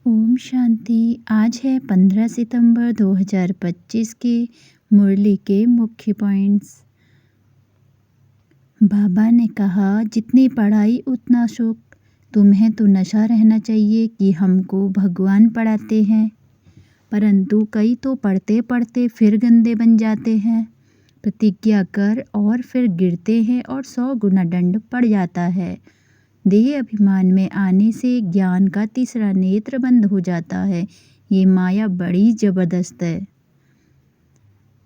ओम शांति। आज है 15 सितंबर 2025 के मुरली के मुख्य पॉइंट्स। बाबा ने कहा, जितनी पढ़ाई उतना सुख। तुम्हें तो नशा रहना चाहिए कि हमको भगवान पढ़ाते हैं, परंतु कई तो पढ़ते पढ़ते फिर गंदे बन जाते हैं। प्रतिज्ञा कर और फिर गिरते हैं और 100 गुना दंड पड़ जाता है। देह अभिमान में आने से ज्ञान का तीसरा नेत्र बंद हो जाता है। ये माया बड़ी जबरदस्त है।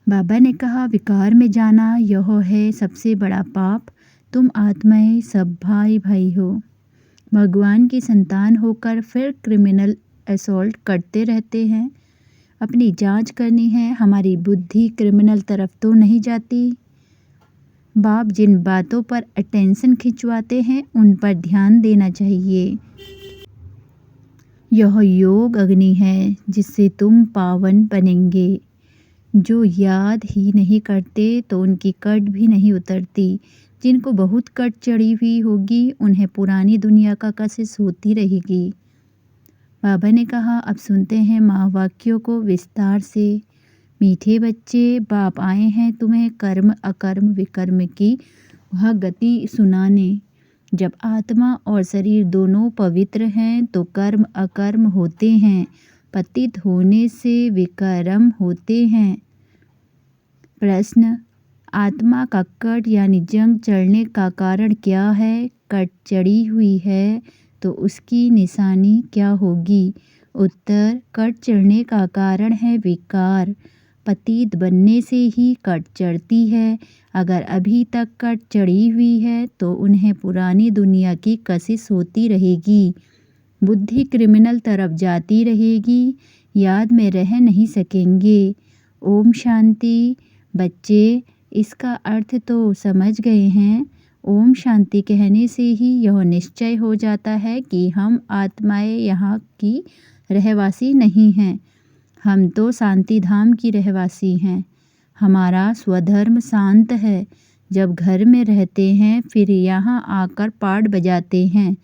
बाबा ने कहा, विकार में जाना यह है सबसे बड़ा पाप। तुम आत्माएं सब भाई भाई हो। भगवान की संतान होकर फिर क्रिमिनल असॉल्ट करते रहते हैं। अपनी जांच करनी है, हमारी बुद्धि क्रिमिनल तरफ तो नहीं जाती। बाप जिन बातों पर अटेंशन खिंचवाते हैं उन पर ध्यान देना चाहिए। यह योग अग्नि है जिससे तुम पावन बनेंगे। जो याद ही नहीं करते तो उनकी कट भी नहीं उतरती। जिनको बहुत कट चढ़ी हुई होगी उन्हें पुरानी दुनिया का कशिश होती रहेगी। बाबा ने कहा, अब सुनते हैं महावाक्यों को विस्तार से। मीठे बच्चे, बाप आए हैं तुम्हें कर्म अकर्म विकर्म की वह गति सुनाने। जब आत्मा और शरीर दोनों पवित्र हैं तो कर्म अकर्म होते हैं। पतित होने से विकर्म होते हैं। प्रश्न, आत्मा का कट यानी जंग चढ़ने का कारण क्या है? कट चढ़ी हुई है तो उसकी निशानी क्या होगी? उत्तर, कट चढ़ने का कारण है विकार। पतित बनने से ही कट चढ़ती है। अगर अभी तक कट चढ़ी हुई है तो उन्हें पुरानी दुनिया की कशिश होती रहेगी। बुद्धि क्रिमिनल तरफ जाती रहेगी। याद में रह नहीं सकेंगे। ओम शांति। बच्चे, इसका अर्थ तो समझ गए हैं। ओम शांति कहने से ही यह निश्चय हो जाता है कि हम आत्माएं यहाँ की रहवासी नहीं हैं। हम तो शांति धाम की रहवासी हैं। हमारा स्वधर्म शांत है। जब घर में रहते हैं फिर यहाँ आकर पाठ बजाते हैं,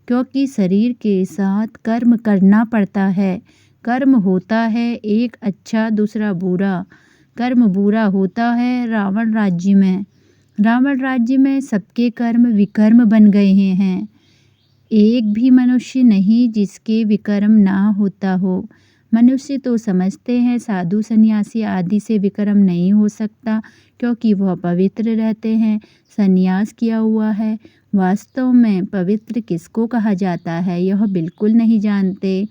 क्योंकि शरीर के साथ कर्म करना पड़ता है। कर्म होता है एक अच्छा दूसरा बुरा। कर्म बुरा होता है रावण राज्य में। रावण राज्य में सबके कर्म विकर्म बन गए हैं। एक भी मनुष्य नहीं जिसके विकर्म ना होता हो। मनुष्य तो समझते हैं साधु सन्यासी आदि से विकर्म नहीं हो सकता, क्योंकि वह पवित्र रहते हैं, सन्यास किया हुआ है। वास्तव में पवित्र किसको कहा जाता है यह बिल्कुल नहीं जानते।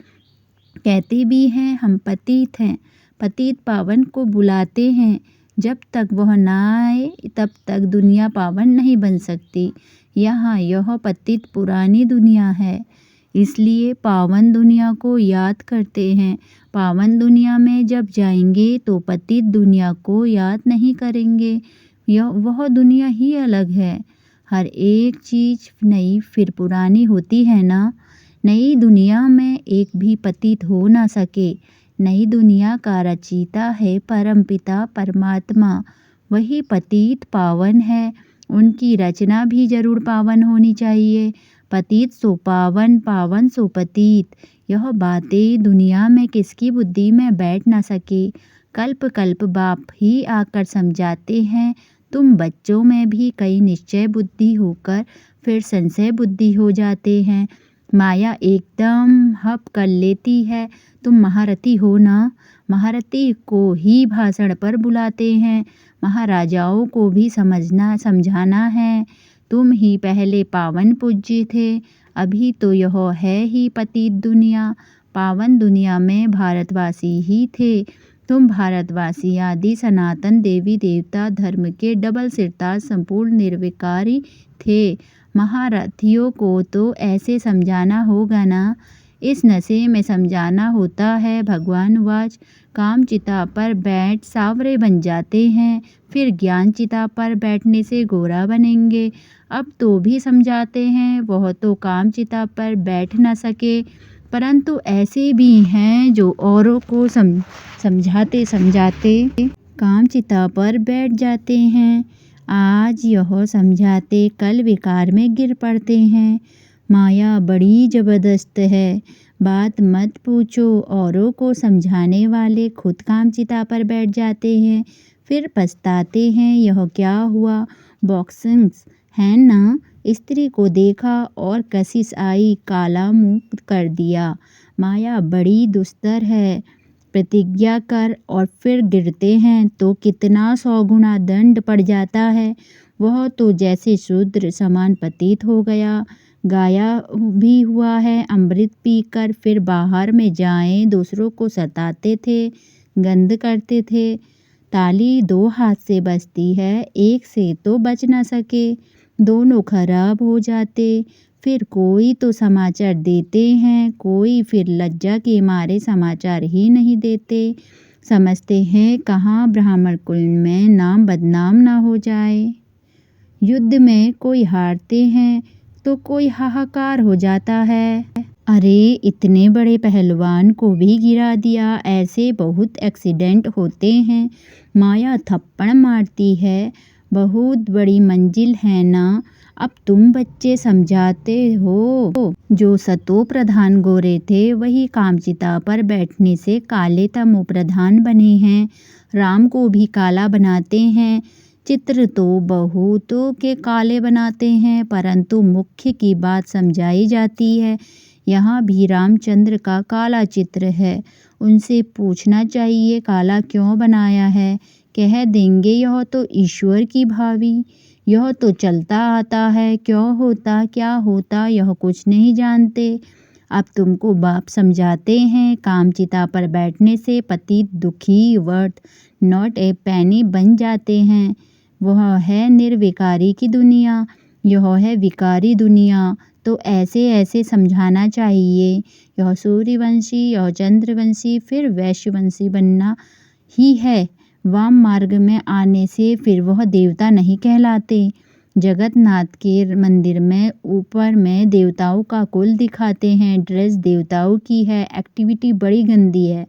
कहते भी हैं हम पतित हैं। पतित पावन को बुलाते हैं। जब तक वह ना आए तब तक दुनिया पावन नहीं बन सकती। यहाँ यह पतित पुरानी दुनिया है, इसलिए पावन दुनिया को याद करते हैं। पावन दुनिया में जब जाएंगे तो पतित दुनिया को याद नहीं करेंगे। वह दुनिया ही अलग है। हर एक चीज़ नई फिर पुरानी होती है ना। नई दुनिया में एक भी पतित हो ना सके। नई दुनिया का रचयिता है परमपिता परमात्मा। वही पतित पावन है। उनकी रचना भी जरूर पावन होनी चाहिए। पतित सो पावन, पावन सो पतित। यह बातें दुनिया में किसकी बुद्धि में बैठ ना सके। कल्प कल्प बाप ही आकर समझाते हैं। तुम बच्चों में भी कई निश्चय बुद्धि होकर फिर संशय बुद्धि हो जाते हैं। माया एकदम हप कर लेती है। तुम महारथी हो ना। महारथी को ही भाषण पर बुलाते हैं। महाराजाओं को भी समझाना है। तुम ही पहले पावन पूज्य थे, अभी तो यह है ही पतित दुनिया। पावन दुनिया में भारतवासी ही थे। तुम भारतवासी आदि सनातन देवी देवता धर्म के डबल सिरताज संपूर्ण निर्विकारी थे। महारथियों को तो ऐसे समझाना होगा ना। इस नशे में समझाना होता है। भगवान वाच, काम चिता पर बैठ सावरे बन जाते हैं, फिर ज्ञान चिता पर बैठने से गोरा बनेंगे। अब तो भी समझाते हैं। वह तो काम चिता पर बैठ न सके, परंतु ऐसे भी हैं जो औरों को समझाते समझाते काम चिता पर बैठ जाते हैं। आज यह समझाते कल विकार में गिर पड़ते हैं। माया बड़ी जबरदस्त है। बात मत पूछो। औरों को समझाने वाले खुद कामचिता पर बैठ जाते हैं, फिर पछताते हैं यह क्या हुआ। बॉक्सिंग है ना। स्त्री को देखा और कशिश आई, काला मुंह कर दिया। माया बड़ी दुस्तर है। प्रतिज्ञा कर और फिर गिरते हैं तो कितना 100 गुना दंड पड़ जाता है। वह तो जैसे शूद्र समान पतित हो गया। गाया भी हुआ है, अमृत पीकर फिर बाहर में जाएं दूसरों को सताते थे, गंद करते थे। ताली 2 हाथ से बजती है, एक से तो बच न सके, दोनों खराब हो जाते। फिर कोई तो समाचार देते हैं, कोई फिर लज्जा के मारे समाचार ही नहीं देते। समझते हैं कहाँ ब्राह्मण कुल में नाम बदनाम ना हो जाए। युद्ध में कोई हारते हैं तो कोई हाहाकार हो जाता है। अरे इतने बड़े पहलवान को भी गिरा दिया। ऐसे बहुत एक्सीडेंट होते हैं। माया थप्पड़ मारती है। बहुत बड़ी मंजिल है ना। अब तुम बच्चे समझाते हो। जो सतो प्रधान गोरे थे वही कामचिता पर बैठने से काले तमो प्रधान बने हैं। राम को भी काला बनाते हैं। चित्र तो बहुतों के काले बनाते हैं, परंतु मुख्य की बात समझाई जाती है। यहाँ भी रामचंद्र का काला चित्र है। उनसे पूछना चाहिए काला क्यों बनाया है। कह देंगे यह तो ईश्वर की भावी, यह तो चलता आता है, क्यों होता क्या होता यह कुछ नहीं जानते। अब तुमको बाप समझाते हैं, कामचिता पर बैठने से पतित दुखी वर्थ नॉट ए पैनी बन जाते हैं। वह है निर्विकारी की दुनिया, यह है विकारी दुनिया। तो ऐसे ऐसे समझाना चाहिए। यह सूर्यवंशी, यह चंद्रवंशी, फिर वैश्यवंशी बनना ही है। वाम मार्ग में आने से फिर वह देवता नहीं कहलाते। जगन्नाथ के मंदिर में ऊपर में देवताओं का कुल दिखाते हैं, ड्रेस देवताओं की है, एक्टिविटी बड़ी गंदी है।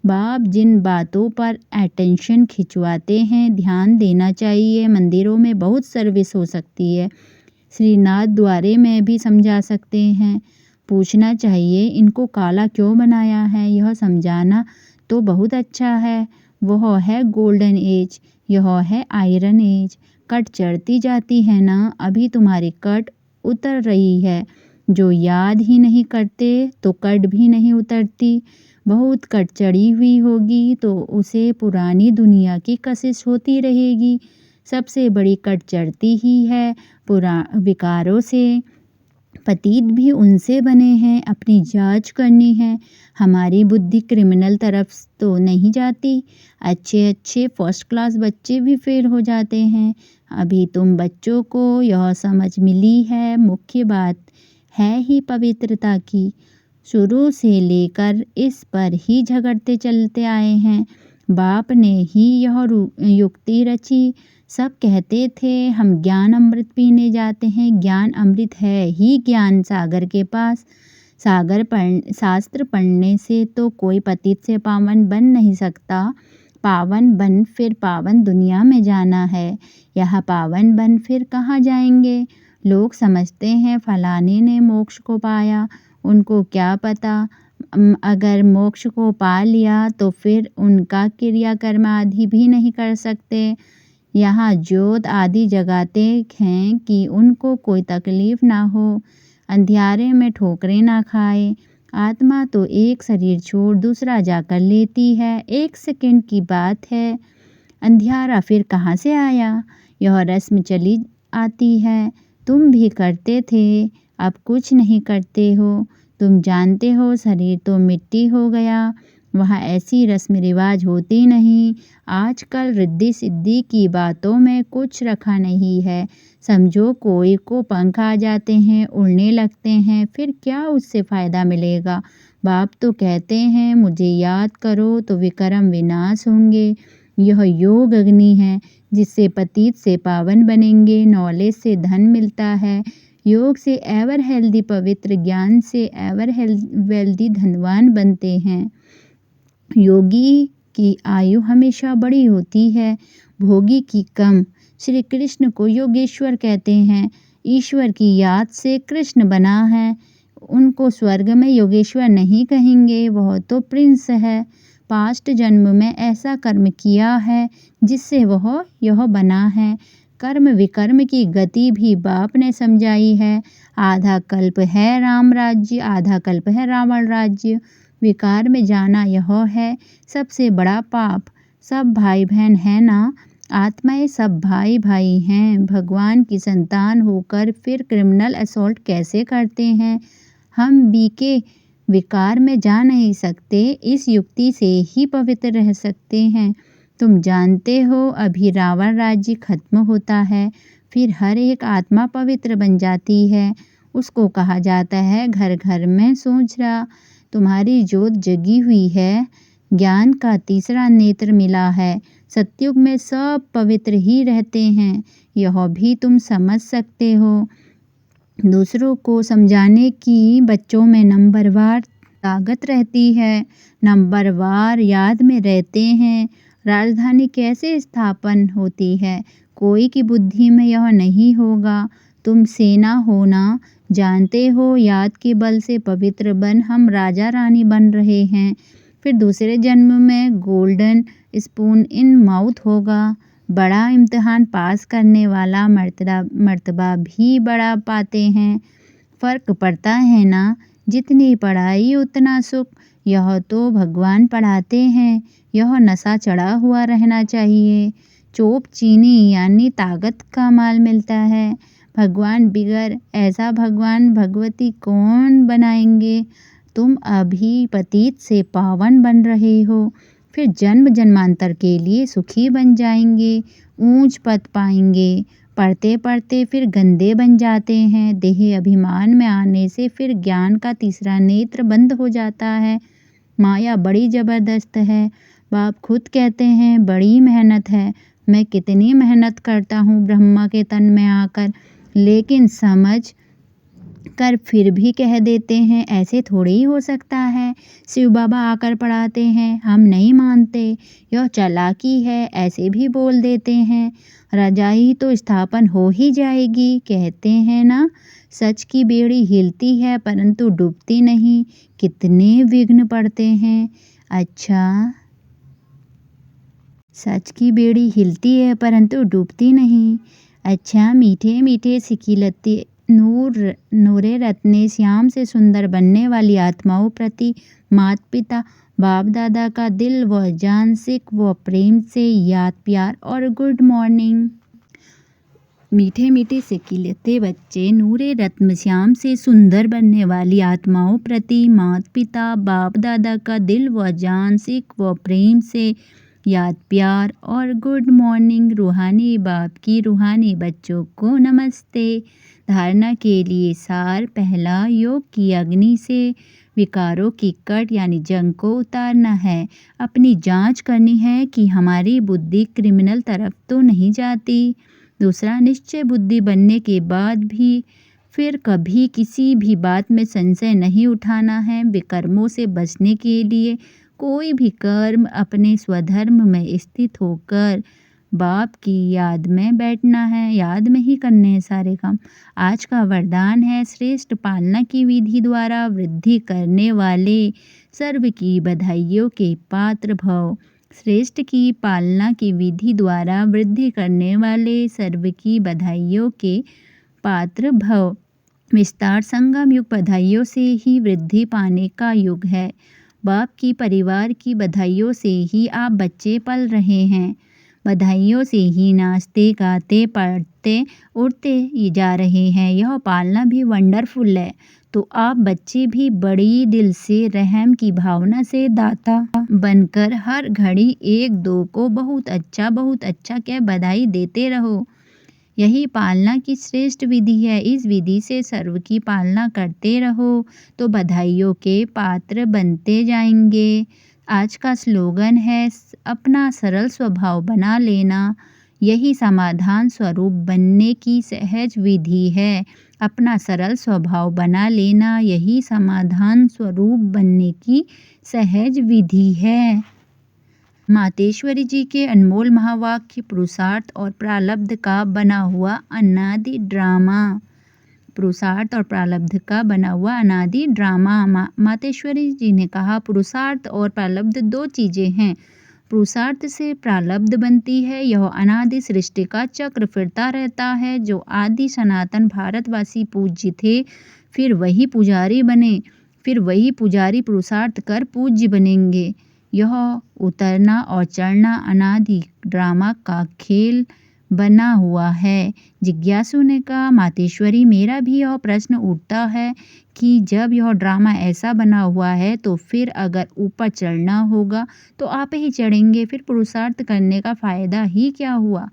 बाप जिन बातों पर अटेंशन खिंचवाते हैं, ध्यान देना चाहिए। मंदिरों में बहुत सर्विस हो सकती है, श्रीनाथ द्वारे में भी समझा सकते हैं। पूछना चाहिए इनको काला क्यों बनाया है, यह समझाना तो बहुत अच्छा है। वह है गोल्डन एज, यह है आयरन एज। कट चढ़ती जाती है ना, अभी तुम्हारी कट उतर रही है। जो याद ही नहीं करते तो कट भी नहीं उतरती। बहुत कट चढ़ी हुई होगी तो उसे पुरानी दुनिया की कशिश होती रहेगी। सबसे बड़ी कट चढ़ती ही है विकारों से। पतित भी उनसे बने हैं, अपनी जांच करनी है। हमारी बुद्धि क्रिमिनल तरफ तो नहीं जाती। अच्छे अच्छे फर्स्ट क्लास बच्चे भी फेल हो जाते हैं। अभी तुम बच्चों को यह समझ मिली है, मुख्य बात है ही पवित्रता की। शुरू से लेकर इस पर ही झगड़ते चलते आए हैं। बाप ने ही यह युक्ति रची। सब कहते थे हम ज्ञान अमृत पीने जाते हैं। ज्ञान अमृत है ही ज्ञान सागर के पास। शास्त्र पढ़ने से तो कोई पतित से पावन बन नहीं सकता। पावन बन फिर पावन दुनिया में जाना है। यह पावन बन फिर कहाँ जाएंगे। लोग समझते हैं फलाने ने मोक्ष को पाया, उनको क्या पता। अगर मोक्ष को पा लिया तो फिर उनका क्रियाकर्म आदि भी नहीं कर सकते। यहाँ ज्योत आदि जगाते हैं कि उनको कोई तकलीफ ना हो, अंधियारे में ठोकरें ना खाए। आत्मा तो एक शरीर छोड़ दूसरा जाकर लेती है, 1 सेकंड की बात है। अंधियारा फिर कहाँ से आया। यह रस्म चली आती है। तुम भी करते थे, अब कुछ नहीं करते हो। तुम जानते हो शरीर तो मिट्टी हो गया, वहाँ ऐसी रस्म रिवाज होती नहीं। आजकल रिद्धि सिद्धि की बातों में कुछ रखा नहीं है। समझो कोई को पंख आ जाते हैं, उड़ने लगते हैं, फिर क्या उससे फ़ायदा मिलेगा। बाप तो कहते हैं मुझे याद करो तो विक्रम विनाश होंगे। यह योग अग्नि है जिससे पतित से पावन बनेंगे। नॉलेज से धन मिलता है, योग से एवर हेल्दी पवित्र, ज्ञान से एवर वेल्दी धनवान बनते हैं। योगी की आयु हमेशा बड़ी होती है, भोगी की कम। श्री कृष्ण को योगेश्वर कहते हैं। ईश्वर की याद से कृष्ण बना है। उनको स्वर्ग में योगेश्वर नहीं कहेंगे, वह तो प्रिंस है। पास्ट जन्म में ऐसा कर्म किया है जिससे वह यह बना है। कर्म विकर्म की गति भी बाप ने समझाई है। आधा कल्प है राम राज्य, आधा कल्प है रावण राज्य। विकार में जाना यह है सबसे बड़ा पाप। सब भाई बहन है ना, आत्माएं सब भाई भाई हैं। भगवान की संतान होकर फिर क्रिमिनल असॉल्ट कैसे करते हैं? हम बीके विकार में जा नहीं सकते, इस युक्ति से ही पवित्र रह सकते हैं। तुम जानते हो अभी रावण राज्य खत्म होता है, फिर हर एक आत्मा पवित्र बन जाती है। उसको कहा जाता है घर घर में सोचरा। तुम्हारी जोत जगी हुई है, ज्ञान का तीसरा नेत्र मिला है। सतयुग में सब पवित्र ही रहते हैं, यह भी तुम समझ सकते हो। दूसरों को समझाने की बच्चों में नंबरवार ताकत रहती है, नंबरवार याद में रहते हैं। राजधानी कैसे स्थापन होती है, कोई की बुद्धि में यह नहीं होगा। तुम सेना होना जानते हो, याद के बल से पवित्र बन हम राजा रानी बन रहे हैं। फिर दूसरे जन्म में गोल्डन स्पून इन माउथ होगा। बड़ा इम्तिहान पास करने वाला मर्तबा भी बड़ा पाते हैं। फ़र्क पड़ता है ना, जितनी पढ़ाई उतना सुख। यह तो भगवान पढ़ाते हैं, यह नशा चढ़ा हुआ रहना चाहिए। चोप चीनी यानी ताकत का माल मिलता है। भगवान बिगर ऐसा भगवान भगवती कौन बनाएंगे? तुम अभी पतित से पावन बन रहे हो, फिर जन्म जन्मांतर के लिए सुखी बन जाएंगे, ऊंच पद पाएंगे। पढ़ते पढ़ते फिर गंदे बन जाते हैं। देह अभिमान में आने से फिर ज्ञान का तीसरा नेत्र बंद हो जाता है। माया बड़ी ज़बरदस्त है। बाप खुद कहते हैं बड़ी मेहनत है। मैं कितनी मेहनत करता हूँ ब्रह्मा के तन में आकर, लेकिन समझ कर फिर भी कह देते हैं ऐसे थोड़ी ही हो सकता है। शिव बाबा आकर पढ़ाते हैं, हम नहीं मानते, यह चालाकी है, ऐसे भी बोल देते हैं। रजाई तो स्थापन हो ही जाएगी, कहते हैं ना। सच की बेड़ी हिलती है परंतु डूबती नहीं। कितने विघ्न पड़ते हैं। अच्छा, सच की बेड़ी हिलती है परंतु डूबती नहीं। अच्छा, मीठे मीठे सिकिलते नूरे रत्ने श्याम से सुंदर बनने वाली आत्माओं प्रति माता पिता बाप दादा का दिल व जान सिख व प्रेम से याद प्यार और गुड मॉर्निंग। मीठे मीठे सिकिलते बच्चे नूरे रत्न श्याम से सुंदर बनने वाली आत्माओं प्रति माता पिता बाप दादा का दिल व जान सिख व प्रेम से याद प्यार और गुड मॉर्निंग। रूहानी बाप की रूहानी बच्चों को नमस्ते। धारणा के लिए सार। पहला, योग की अग्नि से विकारों की कट यानी जंग को उतारना है। अपनी जांच करनी है कि हमारी बुद्धि क्रिमिनल तरफ तो नहीं जाती। दूसरा, निश्चय बुद्धि बनने के बाद भी फिर कभी किसी भी बात में संशय नहीं उठाना है। विकर्मों से बचने के लिए कोई भी कर्म अपने स्वधर्म में स्थित होकर बाप की याद में बैठना है, याद में ही करने हैं सारे काम। आज का वरदान है, श्रेष्ठ पालना की विधि द्वारा वृद्धि करने वाले सर्व की बधाइयों के पात्र भव। श्रेष्ठ की पालना की विधि द्वारा वृद्धि करने वाले सर्व की बधाइयों के पात्र भव। विस्तार संगम युग बधाइयों से ही वृद्धि पाने का युग है। बाप की परिवार की बधाइयों से ही आप बच्चे पल रहे हैं। बधाइयों से ही नाचते गाते पढ़ते उड़ते जा रहे हैं। यह पालना भी वंडरफुल है। तो आप बच्चे भी बड़ी दिल से रहम की भावना से दाता बनकर हर घड़ी एक दो को बहुत अच्छा कह बधाई देते रहो। यही पालना की श्रेष्ठ विधि है। इस विधि से सर्व की पालना करते रहो तो बधाइयों के पात्र बनते जाएंगे। आज का स्लोगन है, अपना सरल स्वभाव बना लेना यही समाधान स्वरूप बनने की सहज विधि है। अपना सरल स्वभाव बना लेना यही समाधान स्वरूप बनने की सहज विधि है। मातेश्वरी जी के अनमोल महावाक्य पुरुषार्थ और प्रारब्ध का बना हुआ अनादि ड्रामा। पुरुषार्थ और प्रारब्ध का बना हुआ अनादि ड्रामा। मातेश्वरी जी ने कहा, पुरुषार्थ और प्रारब्ध दो चीज़ें हैं। पुरुषार्थ से प्रारब्ध बनती है। यह अनादि सृष्टि का चक्र फिरता रहता है। जो आदि सनातन भारतवासी पूज्य थे, फिर वही पुजारी बने, फिर वही पुजारी पुरुषार्थ कर पूज्य बनेंगे। यह उतरना और चढ़ना अनादि ड्रामा का खेल बना हुआ है। जिज्ञासु ने कहा, मातेश्वरी, मेरा भी यह प्रश्न उठता है कि जब यह ड्रामा ऐसा बना हुआ है तो फिर अगर ऊपर चढ़ना होगा तो आप ही चढ़ेंगे, फिर पुरुषार्थ करने का फ़ायदा ही क्या हुआ?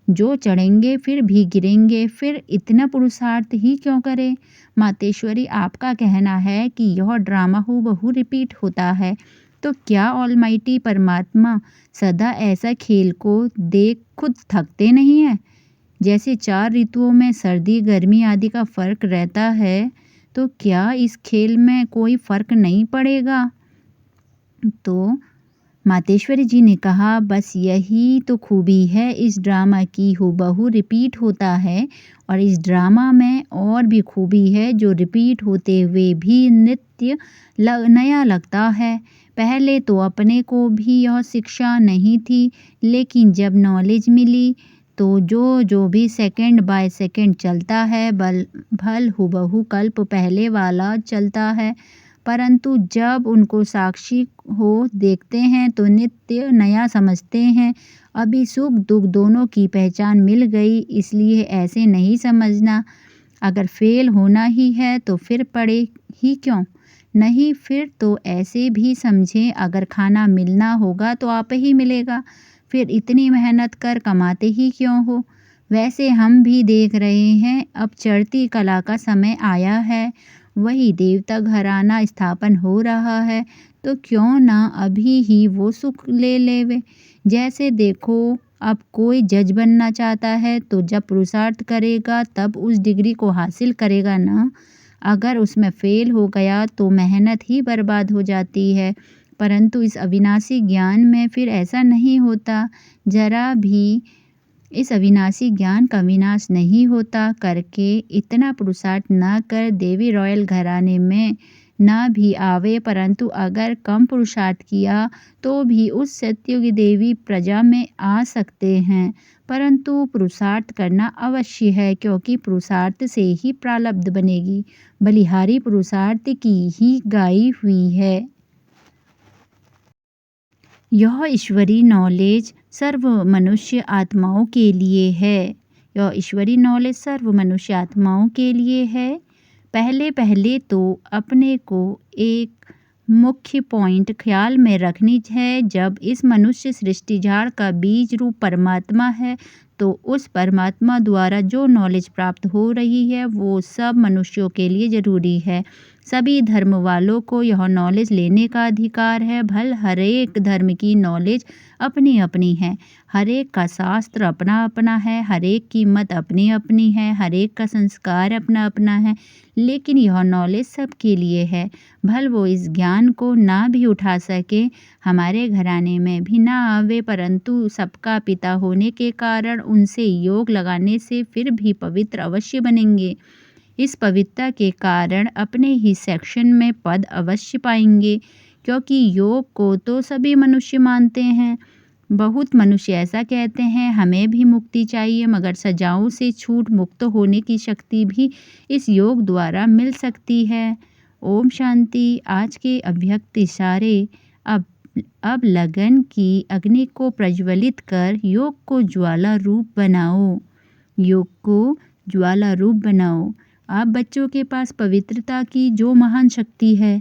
जो चढ़ेंगे फिर भी गिरेंगे, फिर इतना पुरुषार्थ ही क्यों करें? मातेश्वरी, आपका कहना है कि यह ड्रामा हूबहू रिपीट होता है, तो क्या ऑलमाइटी परमात्मा सदा ऐसा खेल को देख खुद थकते नहीं हैं? जैसे 4 ऋतुओं में सर्दी गर्मी आदि का फर्क रहता है, तो क्या इस खेल में कोई फर्क नहीं पड़ेगा? तो मातेश्वरी जी ने कहा, बस यही तो खूबी है इस ड्रामा की, हूबहू रिपीट होता है। और इस ड्रामा में और भी खूबी है जो रिपीट होते हुए भी नित्य नया लगता है। पहले तो अपने को भी यह शिक्षा नहीं थी, लेकिन जब नॉलेज मिली तो जो भी सेकंड बाय सेकंड चलता है भल हूबहू कल्प पहले वाला चलता है। परंतु जब उनको साक्षी हो देखते हैं तो नित्य नया समझते हैं। अभी सुख दुख दोनों की पहचान मिल गई, इसलिए ऐसे नहीं समझना। अगर फेल होना ही है तो फिर पढ़े ही क्यों? नहीं, फिर तो ऐसे भी समझें, अगर खाना मिलना होगा तो आप ही मिलेगा, फिर इतनी मेहनत कर कमाते ही क्यों हो? वैसे हम भी देख रहे हैं, अब चढ़ती कला का समय आया है, वही देवता घराना स्थापन हो रहा है, तो क्यों ना अभी ही वो सुख ले लेवे। जैसे देखो, अब कोई जज बनना चाहता है तो जब पुरुषार्थ करेगा तब उस डिग्री को हासिल करेगा ना। अगर उसमें फेल हो गया तो मेहनत ही बर्बाद हो जाती है। परंतु इस अविनाशी ज्ञान में फिर ऐसा नहीं होता। जरा भी इस अविनाशी ज्ञान का विनाश नहीं होता करके इतना पुरुषार्थ न कर देवी रॉयल घराने में न भी आवे, परंतु अगर कम पुरुषार्थ किया तो भी उस सत्ययुग देवी प्रजा में आ सकते हैं। परंतु पुरुषार्थ करना अवश्य है, क्योंकि पुरुषार्थ से ही प्रारब्ध बनेगी। बलिहारी पुरुषार्थ की ही गाई हुई है। यह ईश्वरी नॉलेज सर्व मनुष्य आत्माओं के लिए है। यह ईश्वरी नॉलेज सर्व मनुष्य आत्माओं के लिए है। पहले तो अपने को एक मुख्य पॉइंट ख्याल में रखनी है। जब इस मनुष्य सृष्टि झाड़ का बीज रूप परमात्मा है, तो उस परमात्मा द्वारा जो नॉलेज प्राप्त हो रही है वो सब मनुष्यों के लिए ज़रूरी है। सभी धर्म वालों को यह नॉलेज लेने का अधिकार है। भल हर एक धर्म की नॉलेज अपनी अपनी है, हर एक का शास्त्र अपना अपना है, हर एक की मत अपनी अपनी है, हर एक का संस्कार अपना अपना है, लेकिन यह नॉलेज सबके लिए है। भल वो इस ज्ञान को ना भी उठा सके, हमारे घराने में भी ना आवे, परंतु सबका पिता होने के कारण उनसे योग लगाने से फिर भी पवित्र अवश्य बनेंगे। इस पवित्रता के कारण अपने ही सेक्शन में पद अवश्य पाएंगे, क्योंकि योग को तो सभी मनुष्य मानते हैं। बहुत मनुष्य ऐसा कहते हैं, हमें भी मुक्ति चाहिए, मगर सजाओं से छूट मुक्त होने की शक्ति भी इस योग द्वारा मिल सकती है। ओम शांति। आज के अव्यक्त इशारे। अब लगन की अग्नि को प्रज्वलित कर योग को ज्वाला रूप बनाओ। योग को ज्वाला रूप बनाओ। आप बच्चों के पास पवित्रता की जो महान शक्ति है,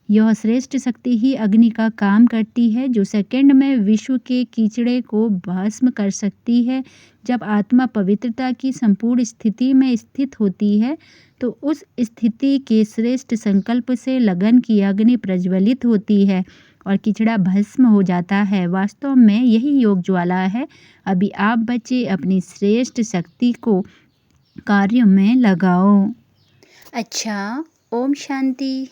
यह श्रेष्ठ शक्ति ही अग्नि का काम करती है, जो सेकंड में विश्व के कीचड़े को भस्म कर सकती है। जब आत्मा पवित्रता की संपूर्ण स्थिति में स्थित होती है, तो उस स्थिति के श्रेष्ठ संकल्प से लगन की अग्नि प्रज्वलित होती है और कीचड़ा भस्म हो जाता है। वास्तव में यही योग ज्वाला है। अभी आप बच्चे अपनी श्रेष्ठ शक्ति को कार्य में लगाओ। अच्छा, ओम शांति।